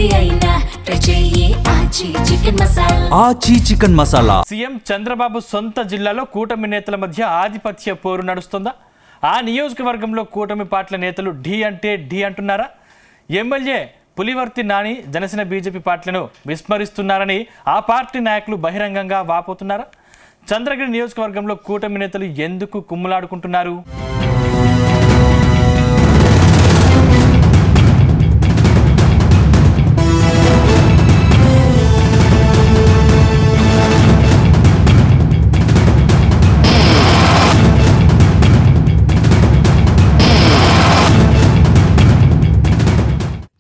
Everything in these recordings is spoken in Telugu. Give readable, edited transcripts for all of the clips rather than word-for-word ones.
ఏది అయినా ట్రై చెయ్యి ఆచి చికెన్ మసాలా. సీఎం చంద్రబాబు సొంత జిల్లాలో కూటమి నేతల మధ్య ఆధిపత్య పోరు నడుస్తుందా? ఆ నియోజకవర్గంలో కూటమి పార్టీల నేతలు ఢీ అంటే ఢీ అంటున్నారా? ఎమ్మెల్యే పులివర్తి నాని జనసేన బీజేపీ పార్టీలను విస్మరిస్తున్నారని ఆ పార్టీ నాయకులు బహిరంగంగా వాపోతున్నారా? చంద్రగిరి నియోజకవర్గంలో కూటమి నేతలు ఎందుకు కుమ్ములాడుకుంటున్నారు?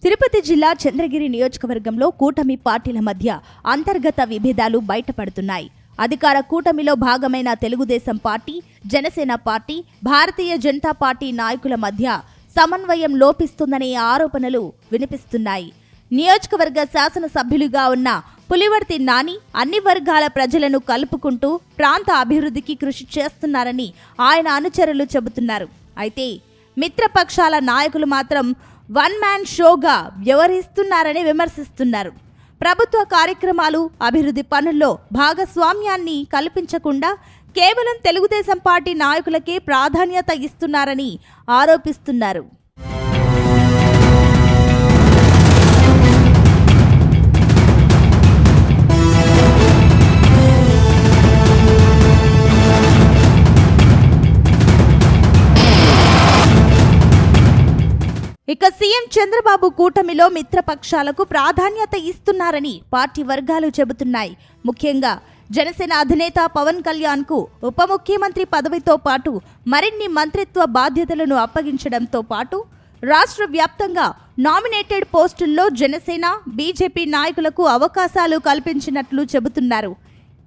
తిరుపతి జిల్లా చంద్రగిరి నియోజకవర్గంలో కూటమి పార్టీల మధ్య అంతర్గత విభేదాలు బయటపడుతున్నాయి. అధికార కూటమిలో భాగమైన Telugu Desam party, Janasena party, Bharatiya Janata party నాయకుల మధ్య సమన్వయం లోపిస్తుందనే ఆరోపణలు వినిపిస్తున్నాయి. నియోజకవర్గ శాసనసభ్యులుగా ఉన్న పులివర్తి నాని అన్ని వర్గాల ప్రజలను కలుపుకుంటూ ప్రాంత అభివృద్ధికి కృషి చేస్తున్నారని ఆయన అనుచరులు చెబుతున్నారు. అయితే మిత్రపక్షాల నాయకులు మాత్రం వన్ మ్యాన్ షోగా వ్యవహరిస్తున్నారని విమర్శిస్తున్నారు. ప్రభుత్వ కార్యక్రమాలు, అభివృద్ధి పనుల్లో భాగస్వామ్యాన్ని కల్పించకుండా కేవలం తెలుగుదేశం పార్టీ నాయకులకే ప్రాధాన్యత ఇస్తున్నారని ఆరోపిస్తున్నారు. ఇక సీఎం చంద్రబాబు కూటమిలో మిత్రపక్షాలకు ప్రాధాన్యత ఇస్తున్నారని పార్టీ వర్గాలు చెబుతున్నాయి. ముఖ్యంగా జనసేన అధినేత పవన్ కళ్యాణ్ కు ఉప ముఖ్యమంత్రి పదవితో పాటు మరిన్ని మంత్రిత్వ బాధ్యతలను అప్పగించడంతో పాటు రాష్ట్ర వ్యాప్తంగా నామినేటెడ్ పోస్టుల్లో జనసేన, బీజేపీ నాయకులకు అవకాశాలు కల్పించినట్లు చెబుతున్నారు.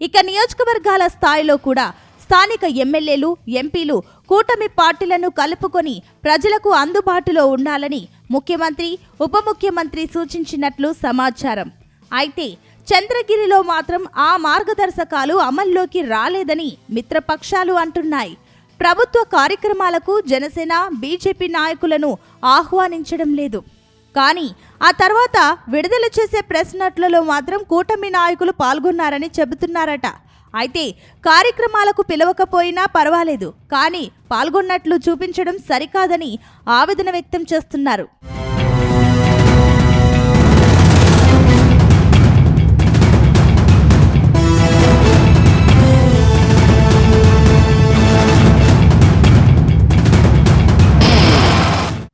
ఇక నియోజకవర్గాల స్థాయిలో కూడా స్థానిక ఎమ్మెల్యేలు, ఎంపీలు కూటమి పార్టీలను కలుపుకొని ప్రజలకు అందుబాటులో ఉండాలని ముఖ్యమంత్రి, ఉప ముఖ్యమంత్రి సూచించినట్లు సమాచారం. అయితే చంద్రగిరిలో మాత్రం ఆ మార్గదర్శకాలు అమల్లోకి రాలేదని మిత్రపక్షాలు అంటున్నాయి. ప్రభుత్వ కార్యక్రమాలకు జనసేన, బీజేపీ నాయకులను ఆహ్వానించడం లేదు. కానీ ఆ తర్వాత విడుదల చేసే ప్రెస్ నోట్లలో మాత్రం కూటమి నాయకులు పాల్గొన్నారని చెబుతున్నారట. అయితే కార్యక్రమాలకు పిలవకపోయినా పర్వాలేదు, కానీ పాల్గొన్నట్లు చూపించడం సరికాదని ఆవేదన వ్యక్తం చేస్తున్నారు.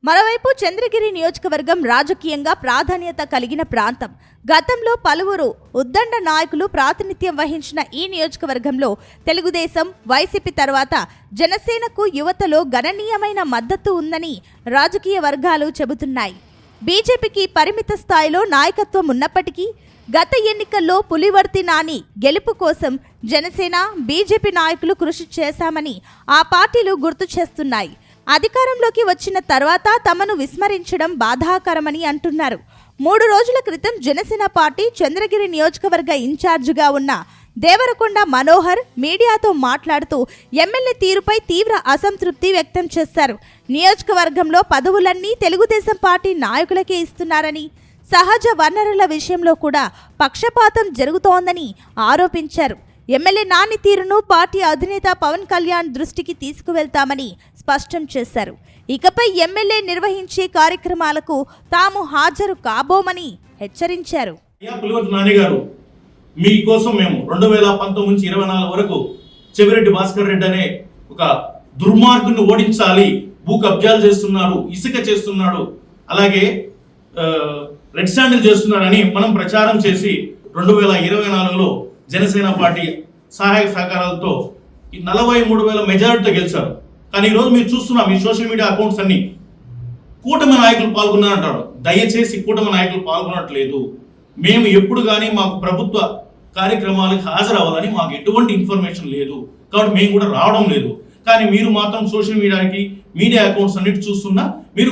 మరోవైపు చంద్రగిరి నియోజకవర్గం రాజకీయంగా ప్రాధాన్యత కలిగిన ప్రాంతం. గతంలో పలువురు ఉద్దండ నాయకులు ప్రాతినిధ్యం వహించిన ఈ నియోజకవర్గంలో తెలుగుదేశం, వైసీపీ తర్వాత జనసేనకు యువతలో గణనీయమైన మద్దతు ఉందని రాజకీయ వర్గాలు చెబుతున్నాయి. బీజేపీకి పరిమిత స్థాయిలో నాయకత్వం ఉన్నప్పటికీ గత ఎన్నికల్లో పులివర్తి నాని గెలుపు కోసం జనసేన, బీజేపీ నాయకులు కృషి చేశామని ఆ పార్టీలు గుర్తు చేస్తున్నాయి. అధికారంలోకి వచ్చిన తర్వాత తమను విస్మరించడం బాధాకరమని అంటున్నారు. 3 రోజుల క్రితం జనసేన పార్టీ చంద్రగిరి నియోజకవర్గ ఇన్ఛార్జిగా ఉన్న దేవరకొండ మనోహర్ మీడియాతో మాట్లాడుతూ ఎమ్మెల్యే తీరుపై తీవ్ర అసంతృప్తి వ్యక్తం చేశారు. నియోజకవర్గంలో పదవులన్నీ తెలుగుదేశం పార్టీ నాయకులకే ఇస్తున్నారని, సహజ వనరుల విషయంలో కూడా పక్షపాతం జరుగుతోందని ఆరోపించారు. ఎమ్మెల్యే నాని తీరును పార్టీ అధినేత పవన్ కళ్యాణ్ దృష్టికి తీసుకువెళ్తామని స్పష్టం చేశారు. ఇకపై ఎమ్మెల్యే నిర్వహించే కార్యక్రమాలకు తాము హాజరు కాబోమని హెచ్చరించారు. పులివర్తి నాని గారు, మీకోసం మేము 2019 నుంచి 24 వరకు చెవిరెడ్డి భాస్కర్ రెడ్డి అనే ఒక దుర్మార్గుని ఓడించాలి, భూ కబ్జాలు చేస్తున్నాడు, ఇసుక చేస్తున్నాడు, అలాగే రెడ్ శాండిల్ చేస్తున్నాడని మనం ప్రచారం చేసి 2024లో జనసేన పార్టీ సహాయ సహకారాలతో 43,000 మెజారిటీతో గెలిచారు. కానీ ఈరోజు మీరు చూస్తున్నా మీ సోషల్ మీడియా అకౌంట్స్ అన్ని కూటమి నాయకులు పాల్గొన్నారంటారు. దయచేసి కూటమి నాయకులు పాల్గొనట్లేదు. మేము ఎప్పుడు కానీ మాకు ప్రభుత్వ కార్యక్రమాలకు హాజరవ్వాలని మాకు ఎటువంటి ఇన్ఫర్మేషన్ లేదు, కాబట్టి మేము కూడా రావడం లేదు. కానీ మీరు మాత్రం సోషల్ మీడియా అకౌంట్స్ అన్నిటి చూస్తున్నా మీరు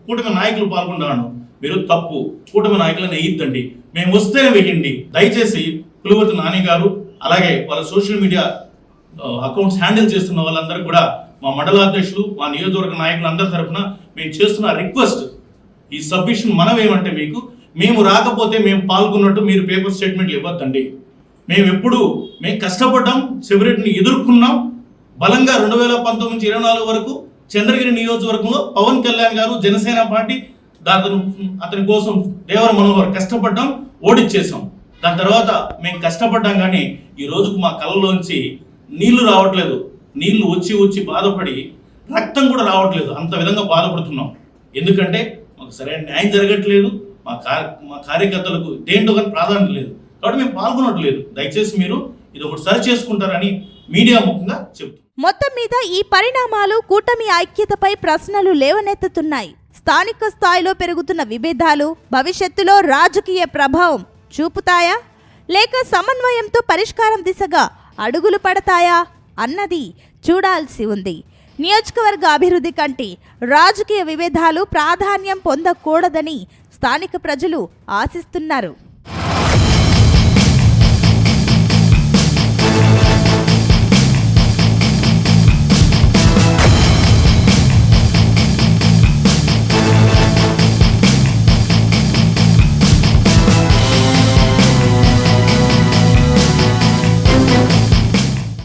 కూటమి నాయకులు పాల్గొన్నారు. మీరు తప్పు. కూటమి నాయకులను వేయద్దండి, మేము వస్తేనే వేయండి. దయచేసి పులివర్తి నాని గారు అలాగే వాళ్ళ సోషల్ మీడియా అకౌంట్స్ హ్యాండిల్ చేస్తున్న వాళ్ళందరూ కూడా మా మండలాధ్యక్షులు, మా నియోజకవర్గ నాయకులు అందరి తరఫున మేము చేస్తున్న రిక్వెస్ట్, ఈ సబ్మిషన్ మనం ఏమంటే మేము రాకపోతే మేము పాల్గొన్నట్టు మీరు పేపర్ స్టేట్మెంట్లు ఇవ్వద్దండి. మేము కష్టపడ్డాం, చెవిరెడ్డిని ఎదుర్కొన్నాం బలంగా. 2019 నుంచి 24 వరకు చంద్రగిరి నియోజకవర్గంలో పవన్ కళ్యాణ్ గారు జనసేన పార్టీ అతని కోసం దేవర మనోహర్ కష్టపడ్డాం, ఓడిచ్చేసాం. దాని తర్వాత మేము కష్టపడ్డాం, కానీ ఈ రోజుకు మా కళ్ళలోంచి నీళ్లు రావట్లేదు. నీళ్లు వచ్చి బాధపడి రక్తం కూడా రావట్లేదు, అంత విధంగా బాధపడుతున్నాం. ఎందుకంటే మాకు సరైన న్యాయం జరగట్లేదు, మా కార్యకర్తలకు దేంట్లో కానీ ప్రాధాన్యత లేదు, కాబట్టి మేము పాల్గొనట్లేదు. దయచేసి మీరు ఇది ఒకటి సరి చేసుకుంటారని మీడియా ముఖంగా చెప్తున్నాం. మొత్తం మీద ఈ పరిణామాలు కూటమి ఐక్యతపై ప్రశ్నలు లేవనెత్తుతున్నాయి. స్థానిక స్థాయిలో పెరుగుతున్న విభేదాలు భవిష్యత్తులో రాజకీయ ప్రభావం చూపుతాయా, లేక సమన్వయంతో పరిష్కారం దిశగా అడుగులు పడతాయా అన్నది చూడాల్సి ఉంది. నియోజకవర్గ అభివృద్ధి కంటే రాజకీయ విభేదాలు ప్రాధాన్యం పొందకూడదని స్థానిక ప్రజలు ఆశిస్తున్నారు.